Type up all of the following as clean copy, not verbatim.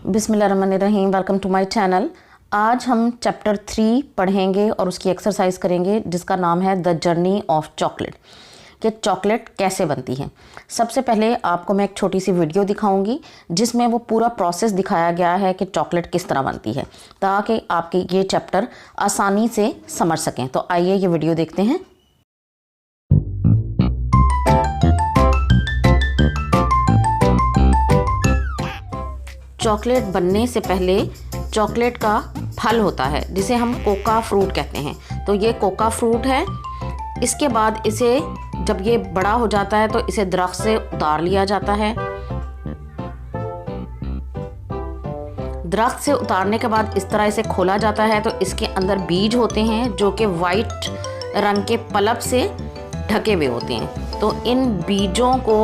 बिस्मिल्लाहिर्रहमानिर्रहीम। Welcome to my channel. आज हम चैप्टर 3 पढ़ेंगे और उसकी एक्सरसाइज करेंगे जिसका नाम है द जर्नी ऑफ चॉकलेट, कि चॉकलेट कैसे बनती है। सबसे पहले आपको मैं एक छोटी सी वीडियो दिखाऊंगी जिसमें वो पूरा प्रोसेस दिखाया गया है कि चॉकलेट किस तरह बनती है, ताकि आपके ये चैप्टर आसानी से समझ सकें। तो आइए ये वीडियो देखते हैं। चॉकलेट बनने से पहले चॉकलेट का फल होता है जिसे हम कोका फ्रूट कहते हैं। तो ये कोका फ्रूट है। इसके बाद इसे जब ये बड़ा हो जाता है तो इसे दरख्त से उतार लिया जाता है। दरख्त से उतारने के बाद इस तरह इसे खोला जाता है तो इसके अंदर बीज होते हैं जो कि वाइट रंग के पल्प से ढके हुए होते हैं। तो इन बीजों को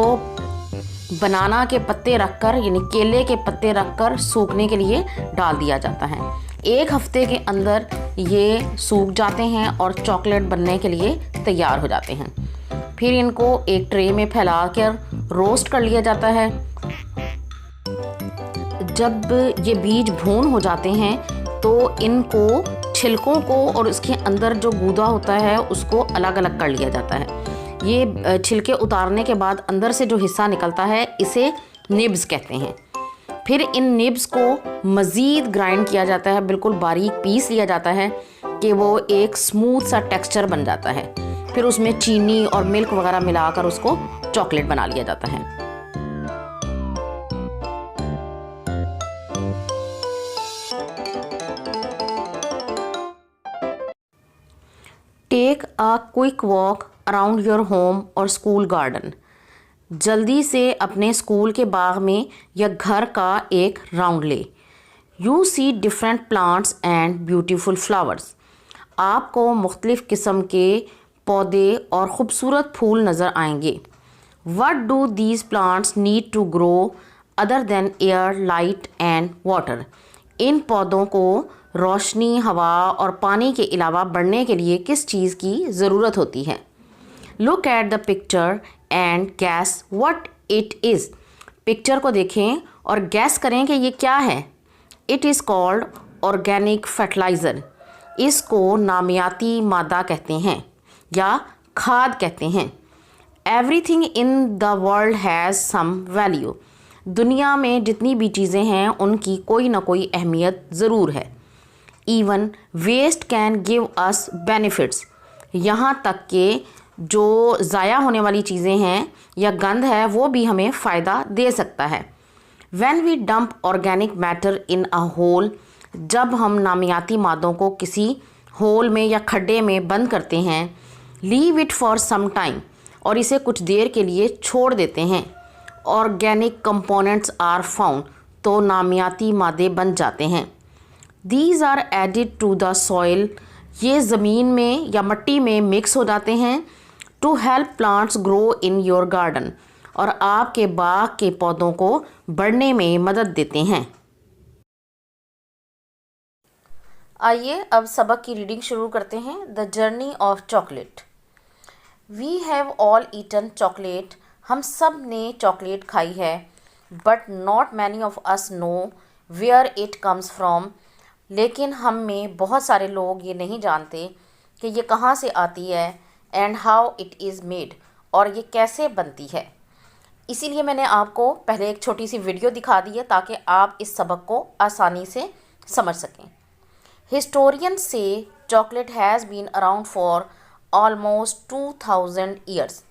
बनाना के पत्ते रखकर, यानी केले के पत्ते रखकर सूखने के लिए डाल दिया जाता है। 1 हफ्ते के अंदर ये सूख जाते हैं और चॉकलेट बनने के लिए तैयार हो जाते हैं। फिर इनको एक ट्रे में फैलाकर रोस्ट कर लिया जाता है। जब ये बीज भून हो जाते हैं तो इनको छिलकों को और इसके अंदर जो गूदा होता है उसको अलग अलग कर लिया जाता है। ये छिलके उतारने के बाद अंदर से जो हिस्सा निकलता है इसे निब्स कहते हैं। फिर इन निब्स को मज़ीद ग्राइंड किया जाता है, बिल्कुल बारीक पीस लिया जाता है कि वो एक स्मूथ सा टेक्सचर बन जाता है। फिर उसमें चीनी और मिल्क वगैरह मिलाकर उसको चॉकलेट बना लिया जाता है। Take a quick walk around your home और स्कूल गार्डन। जल्दी से अपने स्कूल के बाग में या घर का एक राउंड ले। You see different plants and beautiful flowers. आपको मुख्तलिफ़ किस्म के पौधे और ख़ूबसूरत फूल नज़र आएंगे। What do these plants need to grow other than air, light and water. इन पौधों को रोशनी, हवा और पानी के अलावा बढ़ने के लिए किस चीज़ की ज़रूरत होती है। Look at the picture and guess what it is. Picture को देखें और गैस करें कि ये क्या है। It is called organic fertiliser. इसको नामियाती मादा कहते हैं या खाद कहते हैं। Everything in the world has some value. दुनिया में जितनी भी चीज़ें हैं उनकी कोई ना कोई अहमियत ज़रूर है। Even waste can give us benefits. यहाँ तक कि जो ज़ाया होने वाली चीज़ें हैं या गंद है वो भी हमें फ़ायदा दे सकता है। When we dump organic matter in a hole. जब हम नामियाती मादों को किसी होल में या खड्डे में बंद करते हैं। Leave it for some time. और इसे कुछ देर के लिए छोड़ देते हैं। Organic components are found. तो नामियाती मादे बन जाते हैं। These are added to the soil. ये ज़मीन में या मिट्टी में मिक्स हो जाते हैं। To help plants grow in your garden. और आपके बाग के पौधों को बढ़ने में मदद देते हैं। आइए अब सबक की रीडिंग शुरू करते हैं। The journey of chocolate. We have all eaten chocolate. हम सब ने चॉकलेट खाई है। But not many of us know where it comes from. लेकिन हम में बहुत सारे लोग ये नहीं जानते कि ये कहाँ से आती है। And how it is made. और ये कैसे बनती है। इसीलिए मैंने आपको पहले एक छोटी सी वीडियो दिखा दी है ताकि आप इस सबक को आसानी से समझ सकें। Historian say chocolate has been around for almost 2000 years.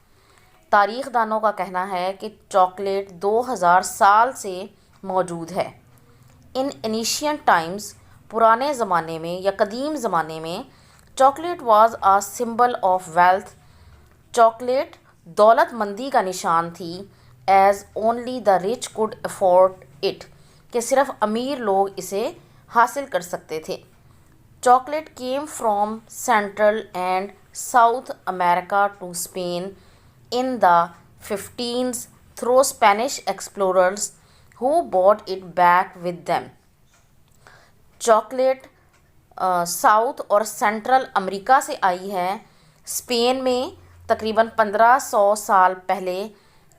तारीख़ दानों का कहना है कि चॉकलेट 2000 साल से मौजूद है। इन एनिशियंट टाइम्स, पुराने ज़माने में या कदीम ज़माने में, chocolate was a symbol of wealth. Chocolate दौलतमंदी का निशान थी। As only the rich could afford it. कि सिर्फ अमीर लोग इसे हासिल कर सकते थे। Chocolate came from central and south America to Spain in the 15th through Spanish explorers who bought it back with them. Chocolate south और सेंट्रल अमेरिका से आई है। स्पेन में तकरीबन 1500 साल पहले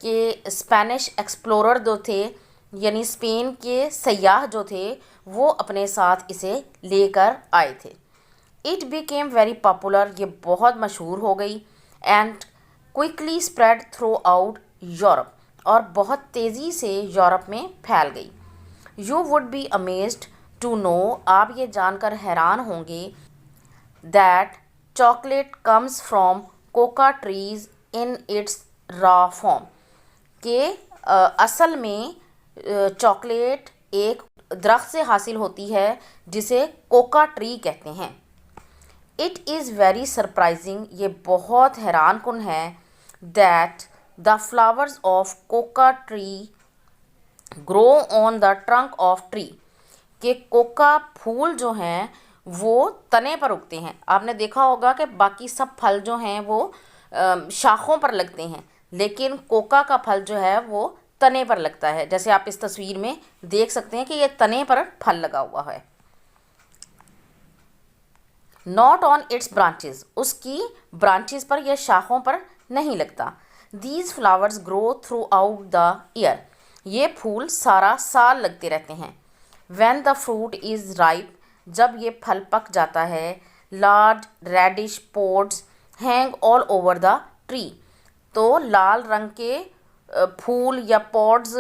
के स्पेनिश एक्सप्लोरर जो थे यानी स्पेन के सयाह जो थे वो अपने साथ इसे लेकर आए थे। इट बिकेम वेरी पॉपुलर, ये बहुत मशहूर हो गई। And quickly spread throughout Europe, और बहुत तेज़ी से यूरोप में फैल गई। You would be amazed to know, आप ये जानकर हैरान होंगे, that chocolate comes from cocoa trees in its raw form, के असल में चॉकलेट एक दरख्त से हासिल होती है जिसे कोका ट्री कहते हैं। इट इज़ वेरी सरप्राइजिंग, ये बहुत हैरान कुन है, that the flowers of Coca tree grow on the trunk of tree, कि कोका फूल जो हैं वो तने पर उगते हैं। आपने देखा होगा कि बाकी सब फल जो हैं वो शाखों पर लगते हैं, लेकिन कोका का फल जो है वो तने पर लगता है। जैसे आप इस तस्वीर में देख सकते हैं कि ये तने पर फल लगा हुआ है। नॉट ऑन इट्स ब्रांचेस, उसकी ब्रांचेस पर या शाखों पर नहीं लगता। These flowers grow throughout the year, ये फूल सारा साल लगते रहते हैं। When the fruit is ripe, जब ये फल पक जाता है, large reddish pods hang all over the tree, तो लाल रंग के फूल या पॉड्स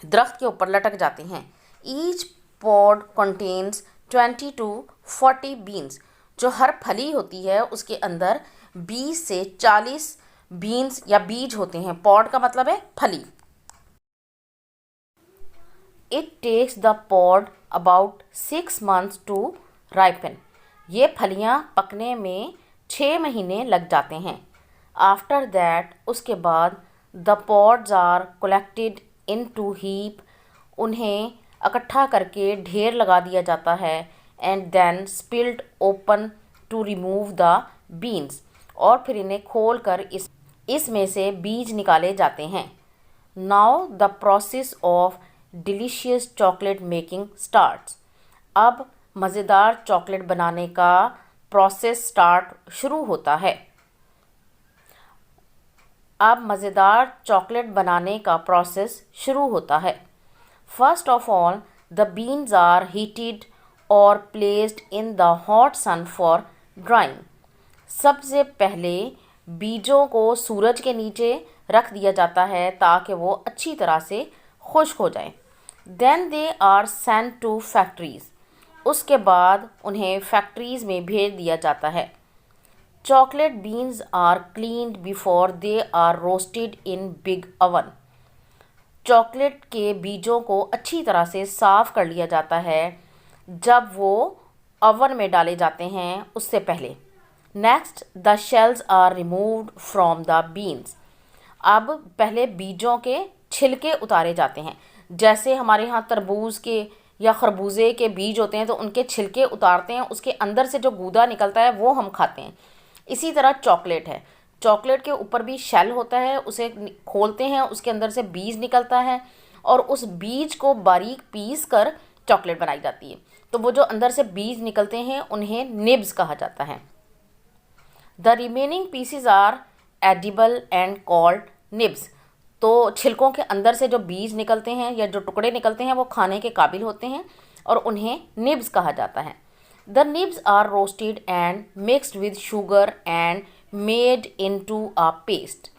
दरख्त के ऊपर लटक जाते हैं। Each pod contains 20 to 40 beans, जो हर फली होती है उसके अंदर 20 से 40 बीन्स या बीज होते हैं। पॉड का मतलब है फली। It takes the pod about 6 months to ripen, ये फलियाँ पकने में 6 महीने लग जाते हैं। आफ्टर दैट, उसके बाद, the pods are collected into heap, उन्हें इकट्ठा करके ढेर लगा दिया जाता है। And then split open to remove the beans, और फिर इन्हें खोल कर इसमें से बीज निकाले जाते हैं। Now the process of delicious chocolate making starts, अब मज़ेदार चॉकलेट बनाने का प्रोसेस शुरू होता है। अब मज़ेदार चॉकलेट बनाने का प्रोसेस शुरू होता है। First of all, the beans are heated और placed in the hot sun for drying, सबसे पहले बीजों को सूरज के नीचे रख दिया जाता है ताकि वो अच्छी तरह से खुश्क हो जाएं। Then they are sent to factories, उसके बाद उन्हें फैक्ट्रीज़ में भेज दिया जाता है। Chocolate beans are cleaned before they are roasted in big oven, chocolate के बीजों को अच्छी तरह से साफ़ कर लिया जाता है जब वो ओवन में डाले जाते हैं उससे पहले। Next, the shells are removed from the beans, अब पहले बीजों के छिलके उतारे जाते हैं। जैसे हमारे यहाँ तरबूज के या खरबूजे के बीज होते हैं तो उनके छिलके उतारते हैं, उसके अंदर से जो गूदा निकलता है वो हम खाते हैं। इसी तरह चॉकलेट है, चॉकलेट के ऊपर भी शेल होता है, उसे खोलते हैं, उसके अंदर से बीज निकलता है और उस बीज को बारीक पीस कर चॉकलेट बनाई जाती है। तो वो जो अंदर से बीज निकलते हैं उन्हें निब्स कहा जाता है। The remaining pieces are edible and called nibs, तो छिलकों के अंदर से जो बीज निकलते हैं या जो टुकड़े निकलते हैं वो खाने के काबिल होते हैं और उन्हें निब्स कहा जाता है। The nibs are roasted and mixed with sugar and made into a paste,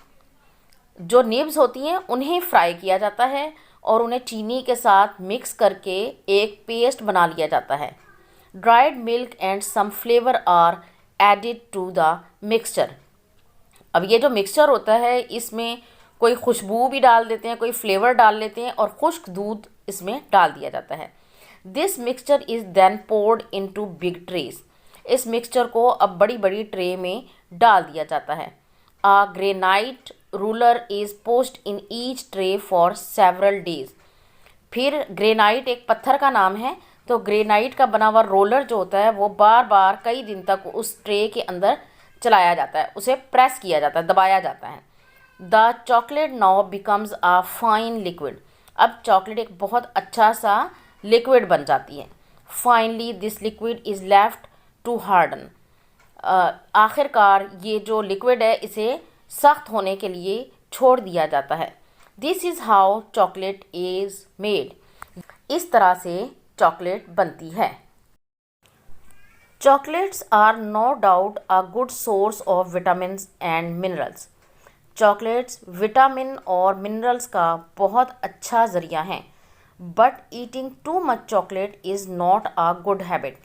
जो निब्स होती हैं उन्हें फ्राई किया जाता है और उन्हें चीनी के साथ मिक्स करके एक पेस्ट बना लिया जाता है। Dried milk and some flavour are added to the mixture, अब ये जो मिक्सचर होता है इसमें कोई खुशबू भी डाल देते हैं, कोई फ्लेवर डाल लेते हैं और खुश्क दूध इसमें डाल दिया जाता है। This mixture is then poured into big trays, इस मिक्सचर को अब बड़ी बड़ी ट्रे में डाल दिया जाता है। A granite ruler is posed in each tray for several days, फिर ग्रेनाइट एक पत्थर का नाम है, तो ग्रेनाइट का बना हुआ रोलर जो होता है वो बार बार कई दिन तक उस ट्रे के अंदर चलाया जाता है, उसे प्रेस किया जाता है, दबाया जाता है। The chocolate now becomes a fine liquid, अब चॉकलेट एक बहुत अच्छा सा लिक्विड बन जाती है। Finally this liquid is left to harden, आखिरकार ये जो लिक्विड है इसे सख्त होने के लिए छोड़ दिया जाता है। This is how chocolate is made. इस तरह से चॉकलेट बनती है। Chocolates are no doubt a good source of vitamins and minerals. Chocolates vitamin और मिनरल्स का बहुत अच्छा ज़रिया हैं। But eating too much chocolate is not a good habit.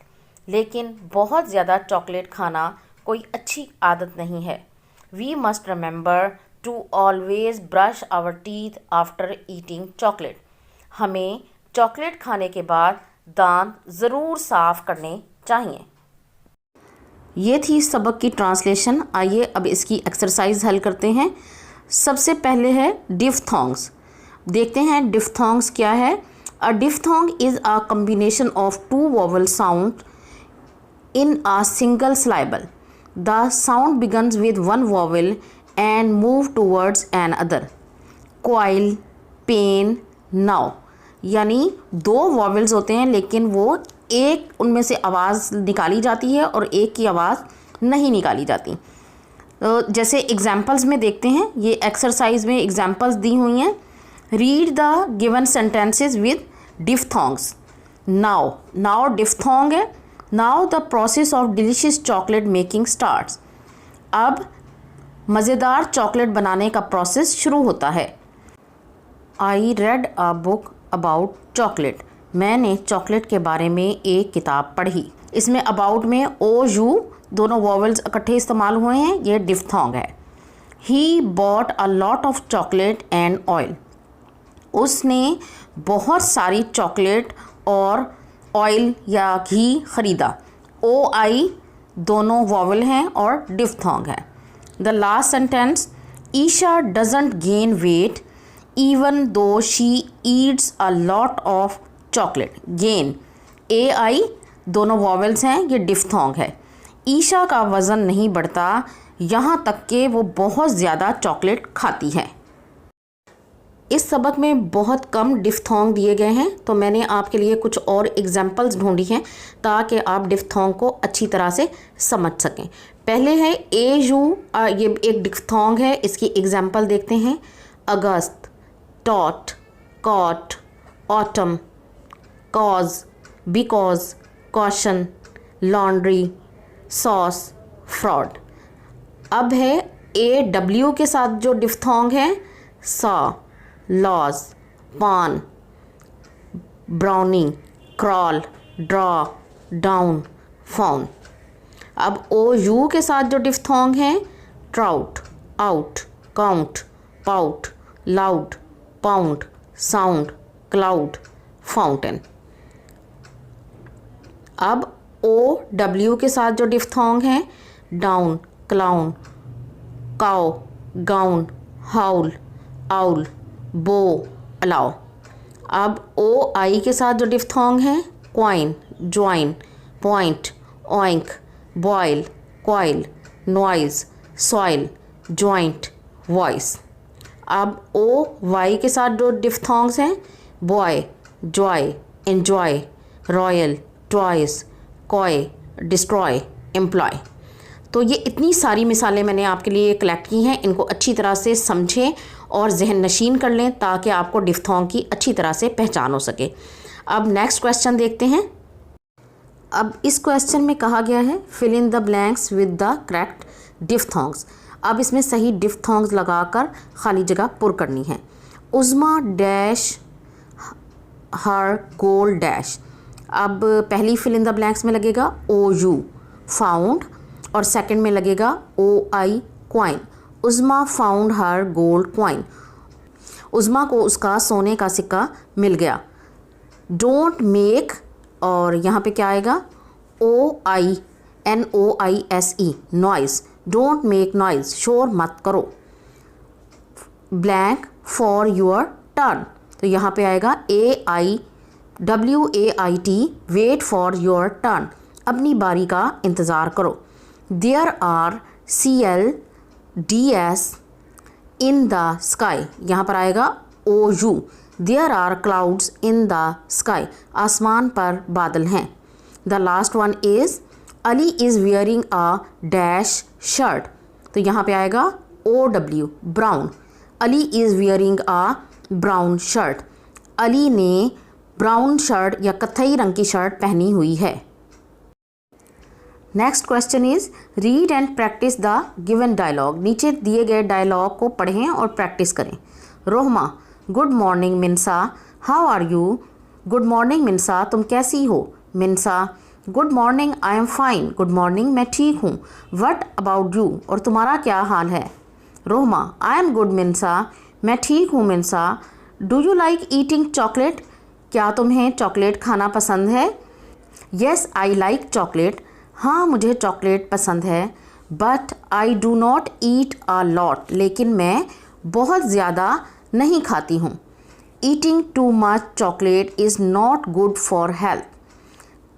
लेकिन बहुत ज़्यादा चॉकलेट खाना कोई अच्छी आदत नहीं है। We must remember to always brush our teeth after eating chocolate. हमें चॉकलेट खाने के बाद दांत ज़रूर साफ़ करने चाहिए। ये थी सबक की ट्रांसलेशन। आइए अब इसकी एक्सरसाइज हल करते हैं। सबसे पहले है डिफ्थोंग्स। देखते हैं डिफ्थोंग्स क्या है। A diphthong is a combination of two vowel sound in a single syllable. The sound begins with one vowel and move towards another. Coil, pain, now. यानी दो वॉवल्स होते हैं लेकिन वो एक उनमें से आवाज़ निकाली जाती है और एक की आवाज़ नहीं निकाली जाती। तो जैसे एग्जाम्पल्स में देखते हैं, ये एक्सरसाइज में एग्जाम्पल्स दी हुई हैं। Read the given sentences with diphthongs. Now diphthong है। Now the process of delicious chocolate making starts. अब मज़ेदार चॉकलेट बनाने का प्रोसेस शुरू होता है। I read a book about chocolate. मैंने चॉकलेट के बारे में एक किताब पढ़ी। इसमें अबाउट में ओ यू दोनों वॉवल्स इकट्ठे इस्तेमाल हुए हैं। ये डिफ्थोंग है। He bought a lot of chocolate and oil. उसने बहुत सारी चॉकलेट और ऑयल या घी ख़रीदा। ओ आई दोनों वॉवल हैं और डिफ्थोंग है। The last sentence, Isha doesn't gain weight even though she eats a lot of chocolate. Gain A I दोनों वॉवल्स हैं, ये डिफ्थोंग है। ईशा का वज़न नहीं बढ़ता यहाँ तक कि वो बहुत ज़्यादा चॉकलेट खाती है। इस सबक में बहुत कम डिफ्थोंग दिए गए हैं, तो मैंने आपके लिए कुछ और एग्जाम्पल्स ढूंढी हैं ताकि आप डिफ्थोंग को अच्छी तरह से समझ सकें। पहले है ए यू, ये एक डिफ्थोंग है। इसकी एग्जाम्पल देखते हैं। August, taught, caught, autumn, cause, because, caution, laundry, sauce, fraud. अब है ए डब्ल्यू के साथ जो डिफ्थोंग है, saw, laws, pawn, brownie, crawl, draw, down, fawn. अब ओ यू के साथ जो डिफ्थोंग है, trout, out, count, pout, loud, pound, sound, cloud, fountain. अब ओ डब्ल्यू के साथ जो डिफ्थोंग है, down, clown, cow, gown, howl, owl, bow, allow. अब ओ आई के साथ जो डिफ्थोंग है, coin, join, point, oink, boil, coil, noise, soil, joint, voice. अब ओ वाई के साथ जो डिफ्थोंग्स हैं, boy, joy, enjoy, royal, toys, coy, destroy, employ. तो ये इतनी सारी मिसालें मैंने आपके लिए कलेक्ट की हैं। इनको अच्छी तरह से समझें और जहन नशीन कर लें ताकि आपको डिफ्थोंग की अच्छी तरह से पहचान हो सके। अब नेक्स्ट क्वेश्चन देखते हैं। अब इस क्वेश्चन में कहा गया है fill in the blanks with the correct diphthongs. अब इसमें सही डिफ्थोंग्स लगाकर खाली जगह पुर करनी है। उज़्मा डैश हर गोल डैश। अब पहली फिल इन द ब्लैंक्स में लगेगा ओ यू, फाउंड, और सेकंड में लगेगा ओ आई, क्वाइन। उज़्मा फाउंड हर गोल्ड क्वाइन। उज़्मा को उसका सोने का सिक्का मिल गया। डोंट मेक, और यहाँ पे क्या आएगा, O I, N O I S E, noise. Don't make noise, शोर मत करो। ब्लैंक फॉर योर टर्न, तो यहाँ पे आएगा A I W A I T, wait for your turn, अपनी बारी का इंतज़ार करो। There are C L D S in the sky, यहाँ पर आएगा O U. There are clouds in the sky, आसमान पर बादल हैं। The last one is Ali is wearing a dash shirt, तो यहाँ पे आएगा O W, brown. Ali is wearing a brown shirt. Ali ने ब्राउन शर्ट या कत्थई रंग की शर्ट पहनी हुई है। Next question is read and practice the given dialogue. नीचे दिए गए डायलॉग को पढ़ें और प्रैक्टिस करें। Rohma, good morning Minsa, how are you. Good morning Minsa, तुम कैसी हो। Minsa, good morning, I am fine. Good morning, मैं ठीक हूँ। वट अबाउट यू, और तुम्हारा क्या हाल है। Rohma, I am good Minsa, मैं ठीक हूँ Minsa. Do you like eating chocolate, क्या तुम्हें चॉकलेट खाना पसंद है। येस आई लाइक चॉकलेट, हाँ मुझे चॉकलेट पसंद है। But I do not eat a lot, लेकिन मैं बहुत ज़्यादा नहीं खाती हूँ। Eating too much chocolate is not good for health,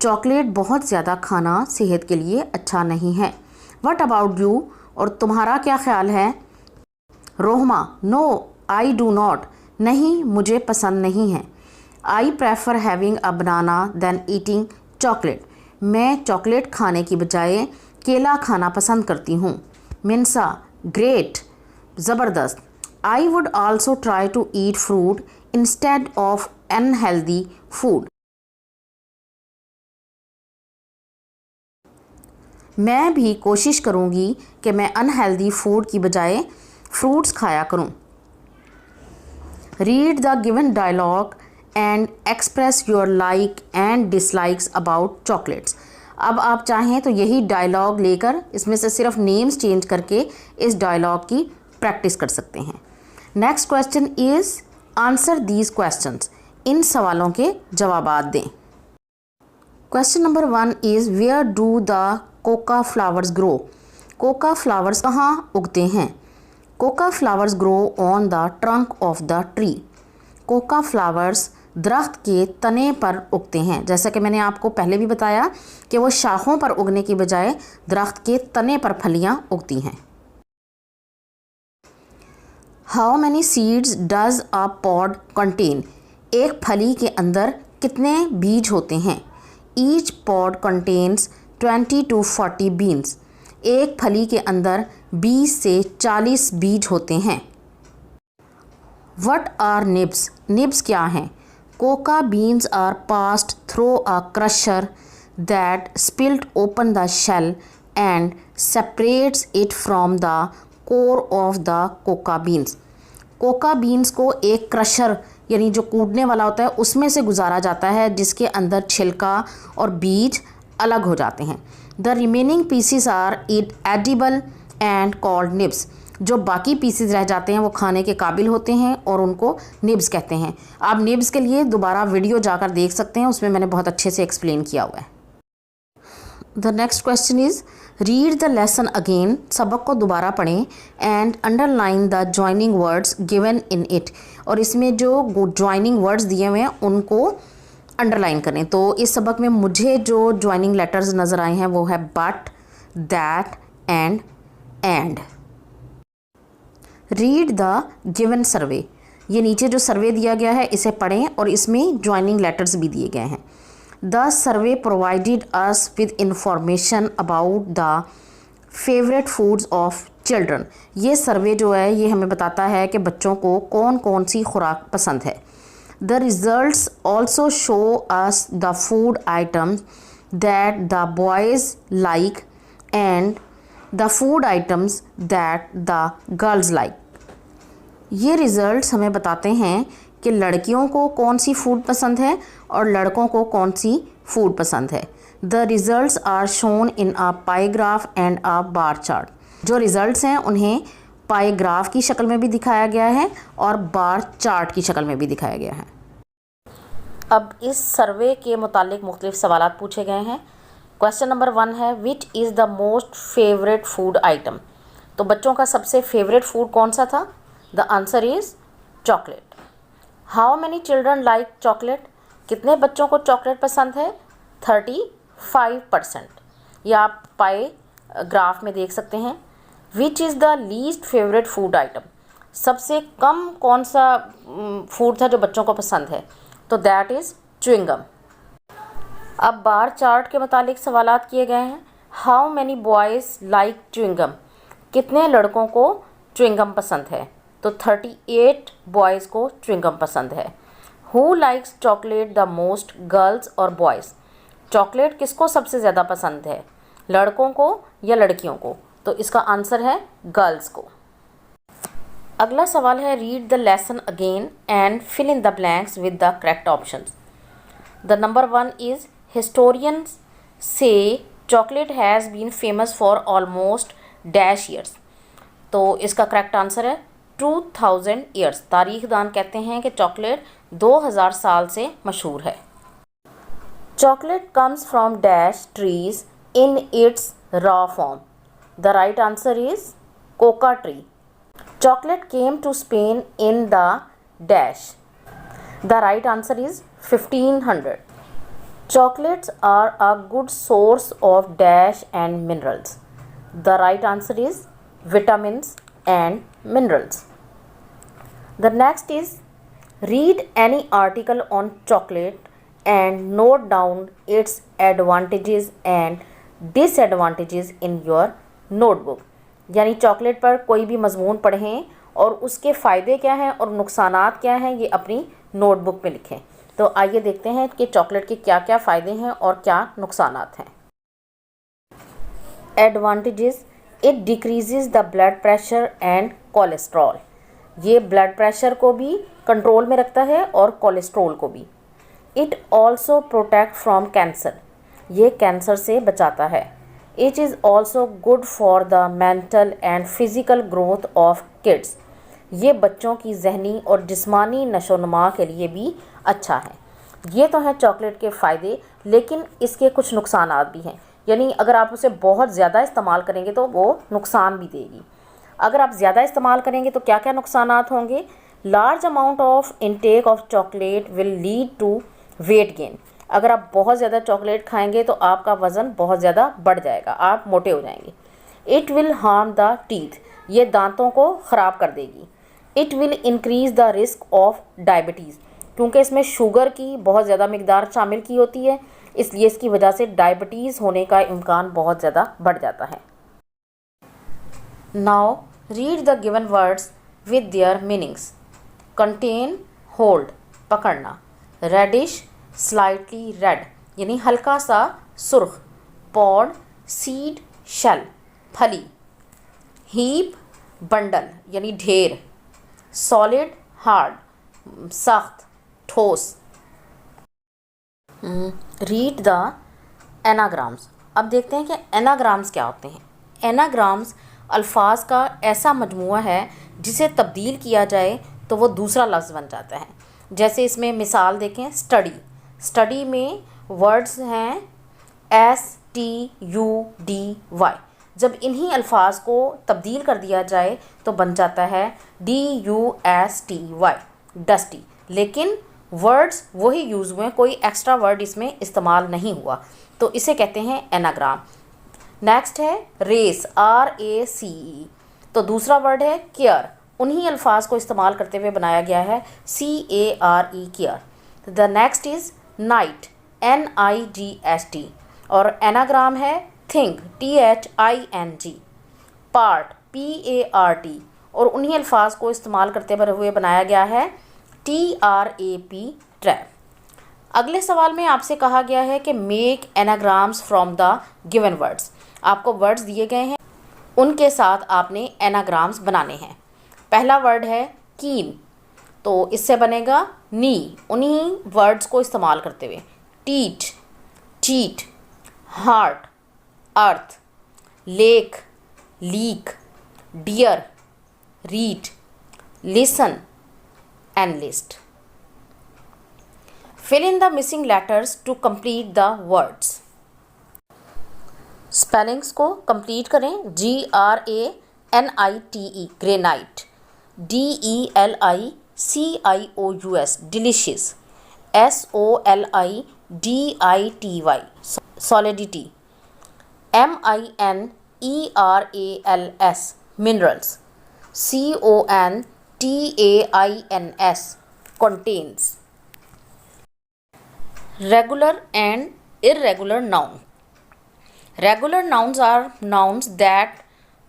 chocolate बहुत ज़्यादा खाना सेहत के लिए अच्छा नहीं है। वट अबाउट यू, और तुम्हारा क्या ख्याल है। Rohma, no I do not, नहीं मुझे पसंद नहीं है। I prefer having a banana than eating chocolate, मैं चॉकलेट खाने की बजाय केला खाना पसंद करती हूँ। मिनसा, ग्रेट, ज़बरदस्त। I would also try to eat fruit instead of unhealthy food, मैं भी कोशिश करूँगी कि मैं अनहेल्दी फूड की बजाय फ्रूट्स खाया करूँ। Read the given dialogue and express your like and dislikes about chocolates. अब आप चाहें तो यही डायलॉग लेकर इसमें से सिर्फ नेम्स चेंज करके इस डायलॉग की प्रैक्टिस कर सकते हैं। Next question is answer these questions, इन सवालों के जवाबात दें। Question number 1 is where do the cocoa flowers grow, cocoa flowers कहाँ उगते हैं। Cocoa flowers grow on the trunk of the tree, cocoa flowers दरख्त के तने पर उगते हैं। जैसा कि मैंने आपको पहले भी बताया कि वो शाखों पर उगने की बजाय दरख्त के तने पर फलियां उगती हैं। How many seeds does a pod contain, एक फली के अंदर कितने बीज होते हैं। Each pod contains 20 to 40 beans, एक फली के अंदर 20 से 40 बीज होते हैं। वट आर निब्स, निब्स क्या हैं। Cocoa beans are passed through a crusher that split open the shell and separates it from the core of the cocoa beans, cocoa beans को एक क्रशर यानी जो कूटने वाला होता है उसमें से गुजारा जाता है, जिसके अंदर छिलका और बीज अलग हो जाते हैं। The remaining pieces are it edible and called nibs, जो बाकी पीसेस रह जाते हैं वो खाने के काबिल होते हैं और उनको निब्स कहते हैं। आप निब्स के लिए दोबारा वीडियो जाकर देख सकते हैं, उसमें मैंने बहुत अच्छे से एक्सप्लेन किया हुआ है। The next question is read the lesson again, सबक को दोबारा पढ़ें and underline the joining words given in it, और इसमें जो ज्वाइनिंग वर्ड्स दिए हुए हैं उनको अंडरलाइन करें। तो इस सबक में मुझे जो ज्वाइनिंग लेटर्स नज़र आए हैं वो है but, that and. Read the given survey, ये नीचे जो सर्वे दिया गया है इसे पढ़ें और इसमें ज्वाइनिंग लेटर्स भी दिए गए हैं। The survey provided us with information about the favourite foods of children, ये सर्वे जो है ये हमें बताता है कि बच्चों को कौन कौन सी खुराक पसंद है। The results also show us the food items that the boys like and the food items that the girls like, ये रिज़ल्ट्स हमें बताते हैं कि लड़कियों को कौन सी फूड पसंद है और लड़कों को कौन सी फूड पसंद है। The results are shown in a pie graph and a bar chart, जो रिज़ल्ट्स हैं उन्हें पाई ग्राफ की शक्ल में भी दिखाया गया है और बार चार्ट की शक्ल में भी दिखाया गया है। अब इस सर्वे के मुतालिक मुख्तलिफ सवालात पूछे गए हैं। क्वेश्चन नंबर 1 है which is the most favourite food item, तो बच्चों का सबसे फेवरेट फूड कौन सा था। The answer is chocolate. How many children like chocolate, कितने बच्चों को चॉकलेट पसंद है। 35%, यह आप पाए ग्राफ में देख सकते हैं। Which is the least favourite food item, सबसे कम कौन सा फूड था जो बच्चों को पसंद है, तो दैट इज़ च्युइंगम। अब बार चार्ट के मुतालिक सवालात किए गए हैं। How many boys like chewing gum, कितने लड़कों को च्युइंगम पसंद है, तो 38 बॉयज़ को च्युइंगम पसंद है। Who likes chocolate the most, girls और बॉयज़? चॉकलेट किसको सबसे ज़्यादा पसंद है, लड़कों को या लड़कियों को? तो इसका आंसर है गर्ल्स को। अगला सवाल है, read the lesson again and fill in the blanks with the correct options. The number 1 is historians say chocolate has been famous for almost dash years. तो इसका करेक्ट आंसर है 2000 ईयर्स। तारीखदान कहते हैं कि चॉकलेट 2000 साल से मशहूर है। Chocolate comes from dash trees in its raw form. The right answer is cocoa tree. Chocolate came to Spain in the dash. The right answer is 1500. Chocolates are a good source of dash and minerals. The right answer is vitamins and minerals. The next is, read any article on chocolate and note down its advantages and disadvantages in your notebook. यानी chocolate पर कोई भी मजमून पढ़ें और उसके फ़ायदे क्या हैं और नुकसानात क्या हैं, ये अपनी नोटबुक में लिखें। तो आइए देखते हैं कि चॉकलेट के क्या क्या फ़ायदे हैं और क्या नुकसानात हैं। Advantages, it decreases the blood pressure and cholesterol. ये ब्लड प्रेशर को भी कंट्रोल में रखता है और कोलेस्ट्रॉल को भी। It also protect from cancer, ये कैंसर से बचाता है। It is also good for the mental and physical growth of kids, ये बच्चों की जहनी और जिस्मानी नशोनुमा के लिए भी अच्छा है। ये तो हैं चॉकलेट के फ़ायदे, लेकिन इसके कुछ नुकसानात भी हैं। यानी अगर आप उसे बहुत ज़्यादा इस्तेमाल करेंगे तो वो नुकसान भी देगी। अगर आप ज़्यादा इस्तेमाल करेंगे तो क्या क्या नुकसानात होंगे? Large amount of intake of chocolate will lead to weight gain. अगर आप बहुत ज़्यादा चॉकलेट खाएंगे तो आपका वज़न बहुत ज़्यादा बढ़ जाएगा, आप मोटे हो जाएंगे। It will harm the teeth, ये दांतों को ख़राब कर देगी। It will increase the risk of diabetes, क्योंकि इसमें शुगर की बहुत ज़्यादा मिकदार शामिल की होती है, इसलिए इसकी वजह से डायबिटीज़ होने का इम्कान बहुत ज़्यादा बढ़ जाता है। Now read the given words with their meanings. Contain, hold, पकड़ना। रेडिश, स्लाइटली रेड, यानी हल्का सा सुर्ख। पॉड, सीड, शेल, फली। हीप, बंडल, यानी ढेर। सॉलिड, हार्ड, सख्त, ठोस। Read the anagrams. अब देखते हैं कि एनाग्राम्स क्या होते हैं। एनाग्राम्स अल्फाज का ऐसा मजमुआ है जिसे तब्दील किया जाए तो वो दूसरा लफ्ज़ बन जाता है। जैसे इसमें मिसाल देखें, स्टडी। स्टडी में वर्ड्स हैं STUDY। जब इन्हीं अल्फाज को तब्दील कर दिया जाए तो बन जाता है DUSTY, डस्टी। लेकिन वर्ड्स वही यूज़ हुए, कोई एक्स्ट्रा वर्ड इसमें इस्तेमाल नहीं हुआ, तो इसे कहते हैं एनाग्राम। नेक्स्ट है रेस, RACE। तो दूसरा वर्ड है केयर, उन्हीं अल्फाज को इस्तेमाल करते हुए बनाया गया है CARE, care. The next is night, NIGHT। और एनाग्राम है थिंक, THING। Part, PART। और उन्हीं अल्फाज को इस्तेमाल करते हुए बनाया गया है TRAP, ट्रैप। अगले सवाल में आपसे कहा गया है कि make anagrams from the given words. आपको वर्ड्स दिए गए हैं, उनके साथ आपने एनाग्राम्स बनाने हैं। पहला वर्ड है कीन, तो इससे बनेगा नी, उन्हीं वर्ड्स को इस्तेमाल करते हुए। Teat, cheat. Heart, earth. Lake, leak. Dear, read. Listen, enlist. Fill in the missing letters to complete the words. Spellings को कंप्लीट करें। GRANITE, granite. DELICIOUS, delicious. SOLIDITY, solidity. MINERALS, minerals. CONTAINS, contains. Regular and irregular noun. Regular nouns are nouns that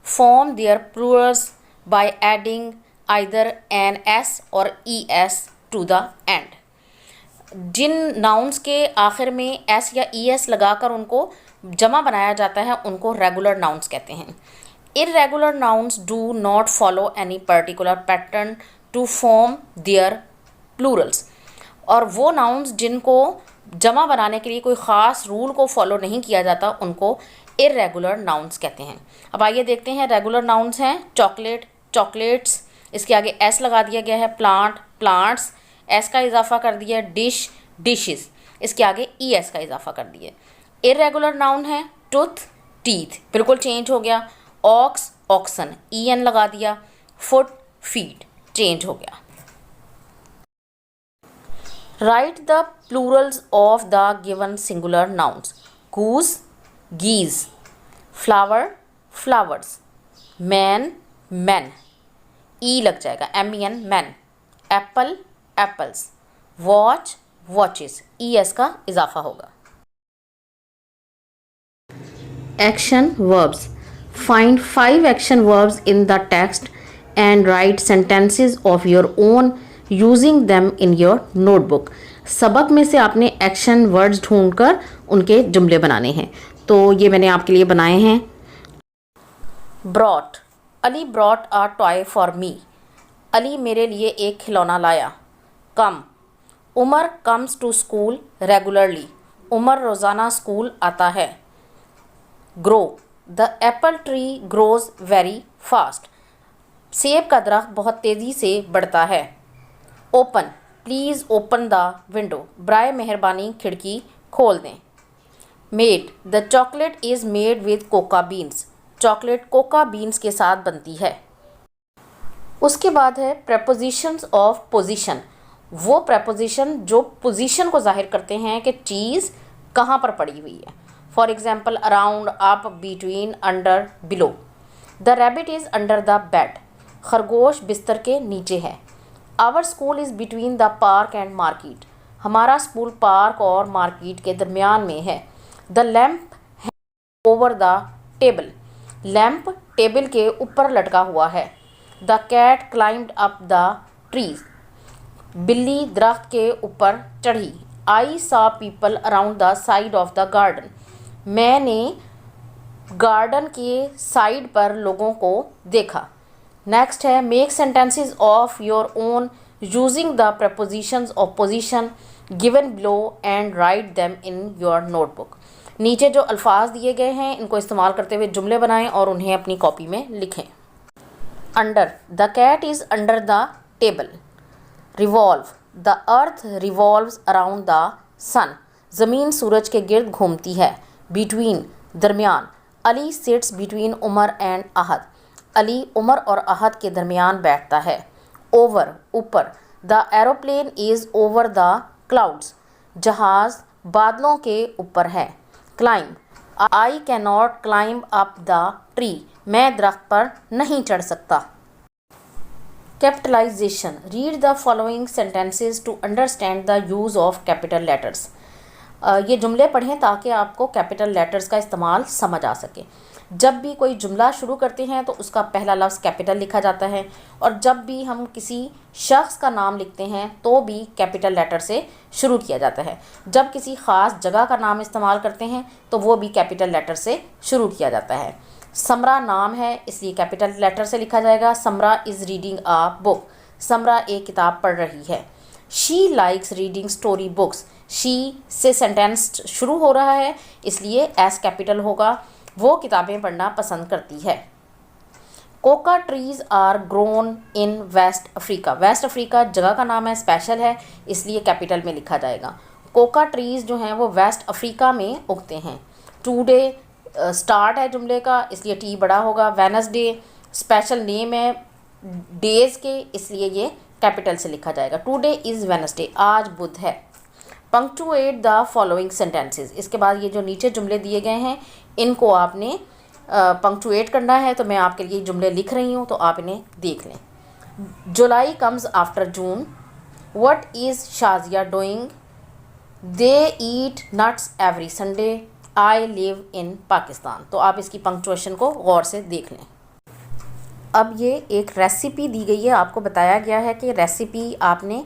form their plurals by adding either N S और E S to the end. जिन nouns के आखिर में S या E S लगाकर उनको जमा बनाया जाता है उनको रेगुलर नाउन्स कहते हैं। Irregular nouns do not follow any particular pattern to form their plurals. और वो नाउन्स जिनको जमा बनाने के लिए कोई ख़ास रूल को फॉलो नहीं किया जाता उनको इर्रेगुलर नाउन्स कहते हैं। अब आइए देखते हैं रेगुलर नाउन्स हैं चॉकलेट, चॉकलेट्स, इसके आगे एस लगा दिया गया है, प्लांट, प्लांट्स, एस का इजाफा कर दिया, डिश, डिशेस, इसके आगे ई एस का इजाफा कर दिया। इर्रेगुलर नाउन है टूथ, टीथ, बिल्कुल चेंज हो गया, ऑक्स, ऑक्सन, ई एन लगा दिया, फुट, फीट, चेंज हो गया। Write the plurals of the given singular nouns. Goose, geese, flower, flowers, man, man, E लग जाएगा, M E N, man, apple, apples, watch, watches, E S का इजाफा होगा। Action verbs. Find 5 action verbs in the text and write sentences of your own using them in your notebook. सबक में से आपने action words ढूंढकर उनके जुमले बनाने हैं, तो ये मैंने आपके लिए बनाए हैं। Brought. Ali brought a toy for me. Ali मेरे लिए एक खिलौना लाया। Come. Umar comes to school regularly. Umar रोज़ाना स्कूल आता है। Grow, the apple tree grows very fast. सेब का दरख्त बहुत तेज़ी से बढ़ता है। Open, please open the window, बराए मेहरबानी खिड़की खोल दें। Made, the chocolate is made with cocoa beans. Chocolate cocoa beans के साथ बनती है। उसके बाद है प्रेपोजिशंस ऑफ पोजीशन। वो प्रेपोजिशन जो पोजीशन को जाहिर करते हैं कि चीज़ कहाँ पर पड़ी हुई है। For example around, up, between, under, below. The rabbit is under the bed. खरगोश बिस्तर के नीचे है। Our school is between the park and market. हमारा स्कूल पार्क और मार्केट के दरमियान में है। द लैम्प है over the table. Lamp table के ऊपर लटका हुआ है। The cat climbed up the trees. बिल्ली दरख्त के ऊपर चढ़ी। I saw people around the side of the garden. मैंने गार्डन के साइड पर लोगों को देखा। नेक्स्ट है make sentences of your own using the propositions of position given below and write them in your notebook. नीचे जो अल्फाज दिए गए हैं इनको इस्तेमाल करते हुए जुमले बनाएं और उन्हें अपनी कॉपी में लिखें। Under, the cat is under the table. Revolve, the earth revolves around the sun. ज़मीन सूरज के गिर्द घूमती है। बिटवीन, दरमियान। Ali sits between Umar and Ahad. Ali Umar और अहद के दरमियान बैठता है। ओवर, ऊपर। The aeroplane is over the clouds. जहाज़ बादलों के ऊपर है। Climb, I can not climb up the tree. मैं दरख्त पर नहीं चढ़ सकता। Capitalization, read the following sentences to understand the use of capital letters. ये जुमले पढ़ें ताकि आपको कैपिटल लेटर्स का इस्तेमाल समझ आ सके। जब भी कोई जुमला शुरू करते हैं तो उसका पहला लफ्ज़ कैपिटल लिखा जाता है, और जब भी हम किसी शख्स का नाम लिखते हैं तो भी कैपिटल लेटर से शुरू किया जाता है। जब किसी ख़ास जगह का नाम इस्तेमाल करते हैं तो वो भी कैपिटल लेटर से शुरू किया जाता है। समरा नाम है इसलिए कैपिटल लेटर से लिखा जाएगा। समरा इज़ रीडिंग अ बुक। समरा एक किताब पढ़ रही है। She likes reading story books. She से सेंटेंस शुरू हो रहा है इसलिए एस कैपिटल होगा। वो किताबें पढ़ना पसंद करती है। Cocoa trees are grown in West Africa. West Africa जगह का नाम है, स्पेशल है, इसलिए कैपिटल में लिखा जाएगा। कोका ट्रीज़ जो हैं वो वेस्ट अफ्रीका में उगते हैं। टुडे स्टार्ट है जुमले का इसलिए टी बड़ा होगा। वेनसडे स्पेशल नेम है डेज़ के, इसलिए ये कैपिटल से लिखा जाएगा। टुडे इज़ वेनसडे, आज बुध है। Punctuate the following sentences. इसके बाद ये जो नीचे जुमले दिए गए हैं इनको आपने पंक्चुएट करना है, तो मैं आपके लिए जुमले लिख रही हूँ तो आप इन्हें देख लें। July comes after June. What is Shazia doing? They eat nuts every Sunday. I live in Pakistan. तो आप इसकी पंक्चुएशन को गौर से देख लें। अब ये एक रेसिपी दी गई है, आपको बताया गया है कि रेसिपी आपने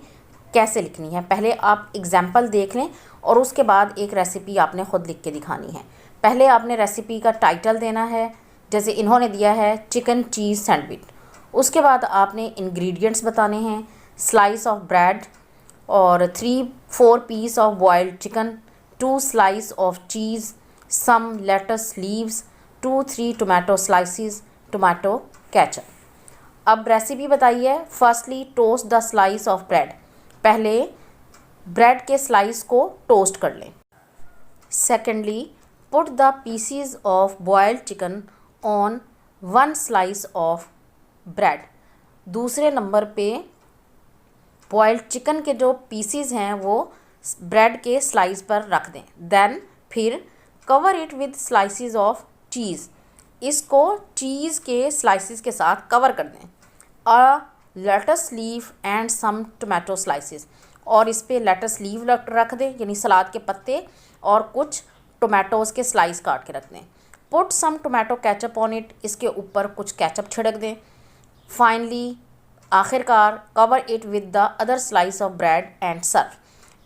कैसे लिखनी है। पहले आप एग्जाम्पल देख लें और उसके बाद एक रेसिपी आपने ख़ुद लिख के दिखानी है। पहले आपने रेसिपी का टाइटल देना है, जैसे इन्होंने दिया है चिकन चीज़ सैंडविच। उसके बाद आपने इंग्रेडिएंट्स बताने हैं, स्लाइस ऑफ ब्रेड और 3-4 piece of boiled chicken, 2 slice of cheese, some lettuce leaves, 2-3 tomato slices, tomato ketchup. अब रेसिपी बताइए। Firstly toast the slice of bread, पहले ब्रेड के स्लाइस को टोस्ट कर लें। Secondly put the pieces of boiled chicken on 1 slice of bread, दूसरे number पे boiled chicken के जो पीसीज हैं वो ब्रेड के स्लाइस पर रख दें। देन फिर cover it with slices of cheese, इसको चीज़ के स्लाइसिस के साथ कवर कर दें। A lettuce leaf and some tomato slices, और इस पर लेटस लीव रख दें यानी सलाद के पत्ते, और कुछ टोमेटोज़ के स्लाइस काट के रख दें। Put some tomato ketchup on it, इसके ऊपर कुछ केचप छिड़क दें। फाइनली आखिरकार cover it with the other slice of bread and serve,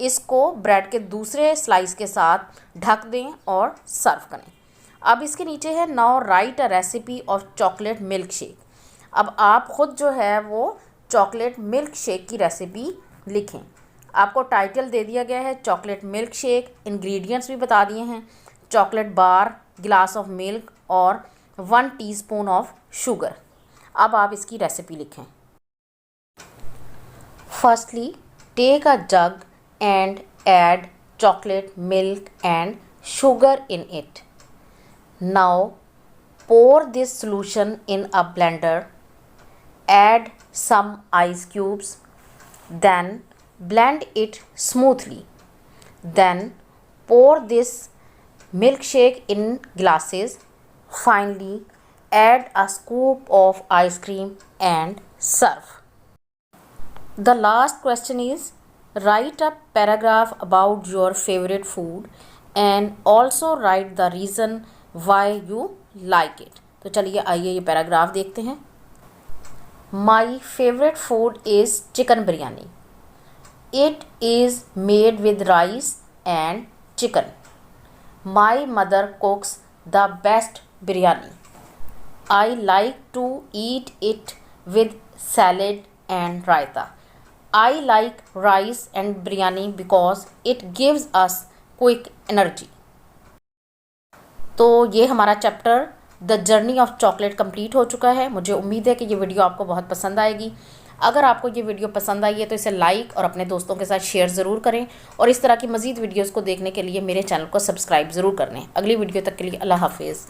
इसको ब्रेड के दूसरे स्लाइस के साथ ढक दें और सर्व करें। अब इसके नीचे है now right a recipe of chocolate milk shake. अब आप ख़ुद जो है वो चॉकलेट मिल्क शेक की रेसिपी लिखें। आपको टाइटल दे दिया गया है चॉकलेट मिल्क शेक, इंग्रेडिएंट्स भी बता दिए हैं, चॉकलेट बार, गिलास ऑफ मिल्क और 1 टीस्पून ऑफ शुगर। अब आप इसकी रेसिपी लिखें। Firstly take a jug and add chocolate milk and sugar in it. Now pour this solution in a blender, add some ice cubes, then blend it smoothly. Then pour this milkshake in glasses. Finally add a scoop of ice cream and serve. The last question is write a paragraph about your favorite food and also write the reason why you like it. तो चलिए आइए ये paragraph देखते हैं। My favorite food is chicken biryani. It is made with rice and chicken. My mother cooks the best biryani. I like to eat it with salad and raita. I like rice and biryani because it gives us quick energy. तो ये हमारा chapter the journey of chocolate complete हो चुका है। मुझे उम्मीद है कि ये वीडियो आपको बहुत पसंद आएगी। अगर आपको ये वीडियो पसंद आई है तो इसे लाइक और अपने दोस्तों के साथ शेयर ज़रूर करें, और इस तरह की मज़ीद वीडियोज़ को देखने के लिए मेरे चैनल को सब्सक्राइब ज़रूर कर लें। अगली वीडियो तक के लिए अल्लाह हाफिज़।